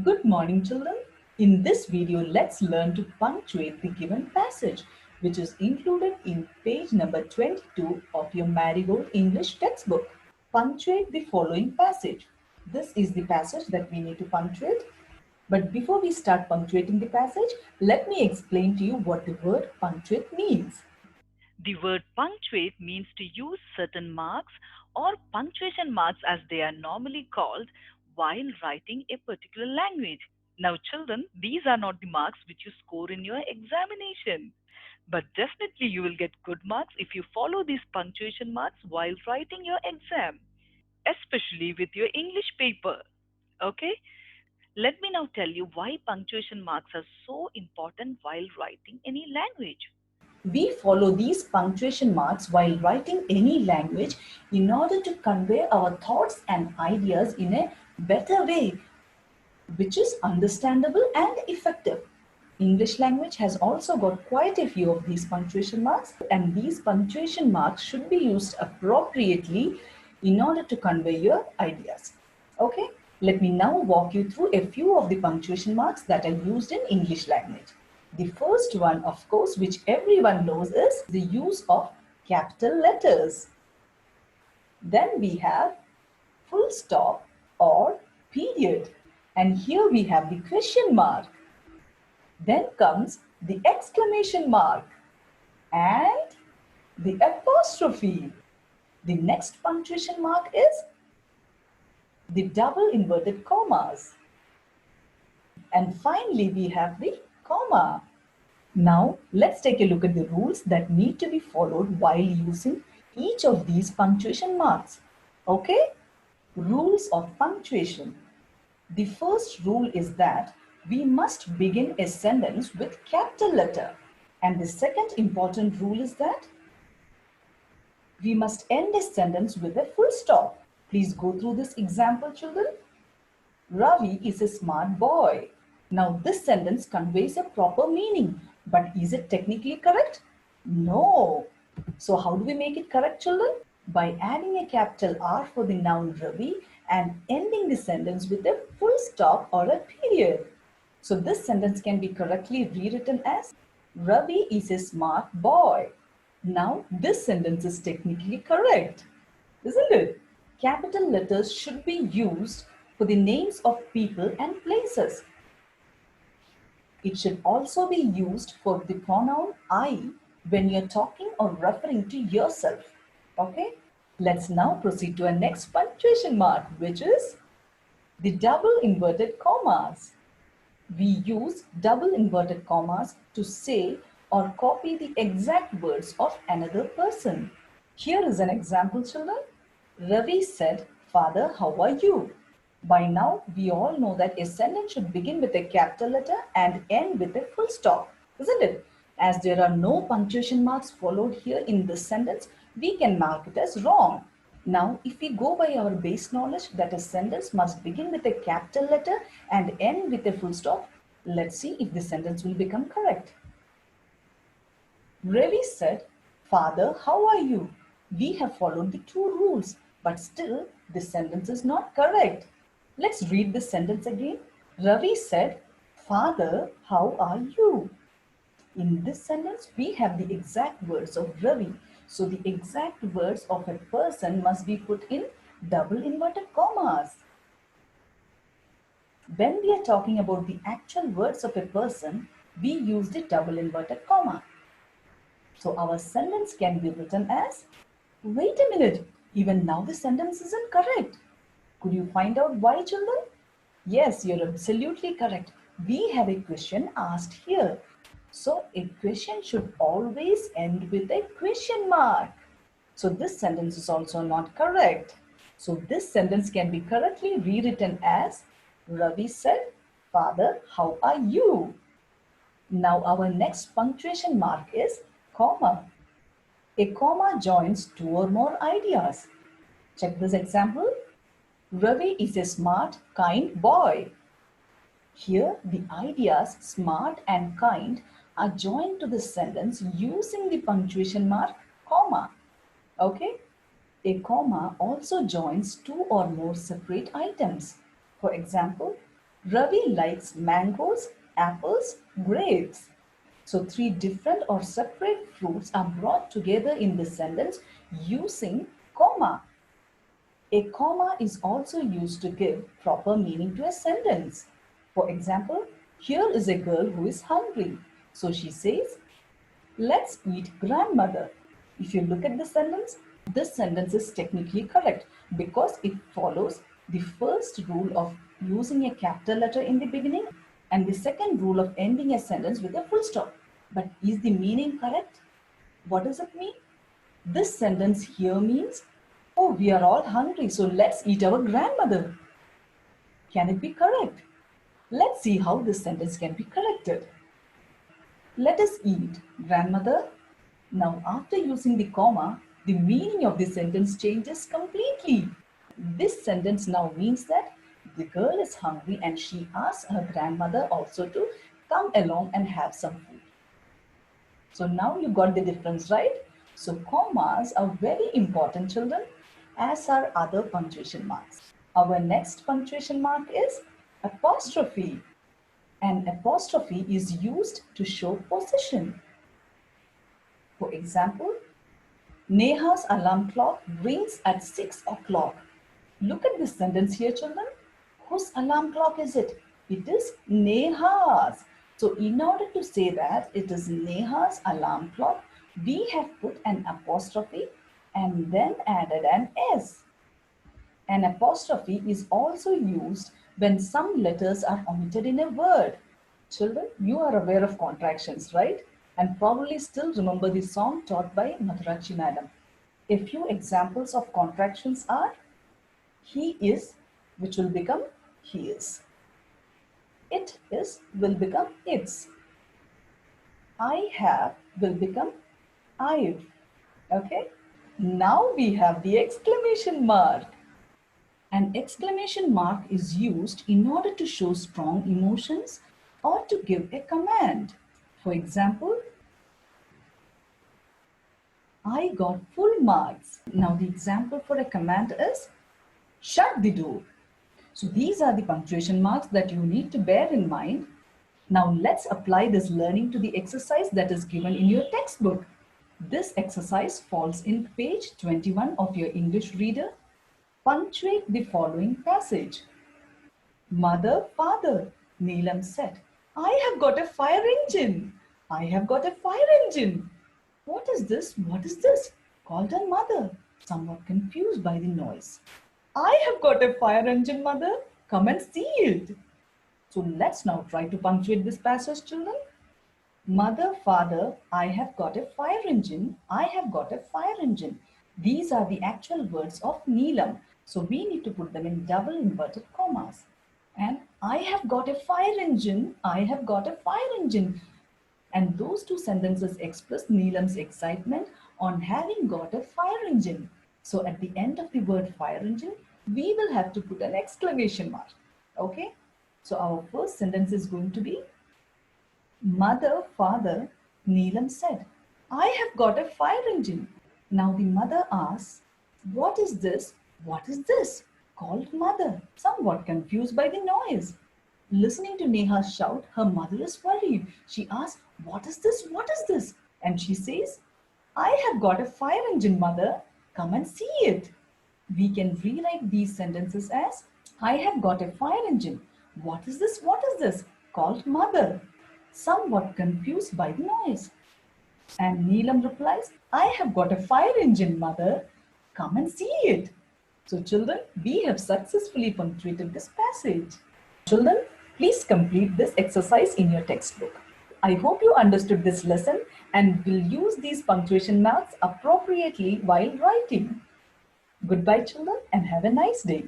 Good morning, children. In this video, let's learn to punctuate the given passage, which is included in page number 22 of your Marigold English textbook. Punctuate the following passage. This is the passage that we need to punctuate. But before we start punctuating the passage, let me explain to you what the word punctuate means. The word punctuate means to use certain marks or punctuation marks as they are normally called while writing a particular language. Now, children, these are not the marks which you score in your examination. But definitely you will get good marks if you follow these punctuation marks while writing your exam, especially with your English paper. Okay? Let me now tell you why punctuation marks are so important while writing any language. We follow these punctuation marks while writing any language in order to convey our thoughts and ideas in a better way, which is understandable and effective. English language has also got quite a few of these punctuation marks, and these punctuation marks should be used appropriately in order to convey your ideas. Okay, let me now walk you through a few of the punctuation marks that are used in English language. The first one, of course, which everyone knows, is the use of capital letters. Then we have full stop or period. And here we have the question mark. Then comes the exclamation mark and the apostrophe. The next punctuation mark is the double inverted commas. And finally, we have the comma. Now, let's take a look at the rules that need to be followed while using each of these punctuation marks. Okay? Rules of punctuation. The first rule is that we must begin a sentence with capital letter. And the second important rule is that we must end a sentence with a full stop. Please go through this example, children. Ravi is a smart boy. Now this sentence conveys a proper meaning, but is it technically correct? No. So how do we make it correct, children? By adding a capital R for the noun Ravi and ending the sentence with a full stop or a period. So this sentence can be correctly rewritten as Ravi is a smart boy. Now this sentence is technically correct, isn't it? Capital letters should be used for the names of people and places. It should also be used for the pronoun I when you're talking or referring to yourself. Okay? Let's now proceed to our next punctuation mark, which is the double inverted commas. We use double inverted commas to say or copy the exact words of another person. Here is an example, children. Ravi said, "Father, how are you?" By now, we all know that a sentence should begin with a capital letter and end with a full stop, isn't it? As there are no punctuation marks followed here in this sentence, we can mark it as wrong. Now, if we go by our base knowledge that a sentence must begin with a capital letter and end with a full stop, let's see if the sentence will become correct. Ravi said, "Father, how are you?" We have followed the two rules, but still this sentence is not correct. Let's read this sentence again. Ravi said, "Father, how are you?" In this sentence, we have the exact words of Ravi. So the exact words of a person must be put in double inverted commas. When we are talking about the actual words of a person, we use the double inverted comma. So our sentence can be written as, wait a minute, even now the sentence isn't correct. Could you find out why, children? Yes, you're absolutely correct. We have a question asked here. So a question should always end with a question mark. So this sentence is also not correct. So this sentence can be correctly rewritten as, Ravi said, "Father, how are you?" Now our next punctuation mark is comma. A comma joins two or more ideas. Check this example. Ravi is a smart, kind boy. Here, the ideas smart and kind are joined to the sentence using the punctuation mark comma. Okay? A comma also joins two or more separate items. For example, Ravi likes mangoes, apples, grapes. So three different or separate fruits are brought together in this sentence using comma. A comma is also used to give proper meaning to a sentence. For example, here is a girl who is hungry. So she says, let's eat grandmother. If you look at this sentence is technically correct because it follows the first rule of using a capital letter in the beginning and the second rule of ending a sentence with a full stop. But is the meaning correct? What does it mean? This sentence here means, oh, we are all hungry, so let's eat our grandmother. Can it be correct? Let's see how this sentence can be corrected. Let us eat, grandmother. Now, after using the comma, the meaning of the sentence changes completely. This sentence now means that the girl is hungry and she asks her grandmother also to come along and have some food. So now you got the difference, right? So commas are very important, children, as are other punctuation marks. Our next punctuation mark is apostrophe. An apostrophe is used to show position. For example, Neha's alarm clock rings at 6 o'clock. Look at this sentence here, children. Whose alarm clock is it? It is Neha's. So in order to say that it is Neha's alarm clock, we have put an apostrophe and then added an S. An apostrophe is also used when some letters are omitted in a word. Children, you are aware of contractions, right? And probably still remember the song taught by Madhurachi Madam. A few examples of contractions are he is, which will become he is. It is will become it's. I have will become I've. Okay? Now we have the exclamation mark. An exclamation mark is used in order to show strong emotions or to give a command. For example, I got full marks. Now the example for a command is shut the door. So these are the punctuation marks that you need to bear in mind. Now let's apply this learning to the exercise that is given in your textbook. This exercise falls in page 21 of your English reader. Punctuate the following passage. Mother, father, Neelam said, I have got a fire engine. I have got a fire engine. What is this? What is this? Called her mother, somewhat confused by the noise. I have got a fire engine, mother. Come and see it. So let's now try to punctuate this passage, children. Mother, father, I have got a fire engine. I have got a fire engine. These are the actual words of Neelam. So we need to put them in double inverted commas. And I have got a fire engine. I have got a fire engine. And those two sentences express Neelam's excitement on having got a fire engine. So at the end of the word fire engine, we will have to put an exclamation mark. Okay? So our first sentence is going to be, Mother, father, Neelam said, I have got a fire engine. Now the mother asks, what is this? What is this? Called mother, somewhat confused by the noise. Listening to Neha shout, her mother is worried. She asks, what is this? What is this? And she says, I have got a fire engine, mother. Come and see it. We can rewrite these sentences as, I have got a fire engine. What is this? What is this? Called mother, somewhat confused by the noise. And Neelam replies, I have got a fire engine, mother. Come and see it. So children, we have successfully punctuated this passage. Children, please complete this exercise in your textbook. I hope you understood this lesson and will use these punctuation marks appropriately while writing. Goodbye, children, and have a nice day.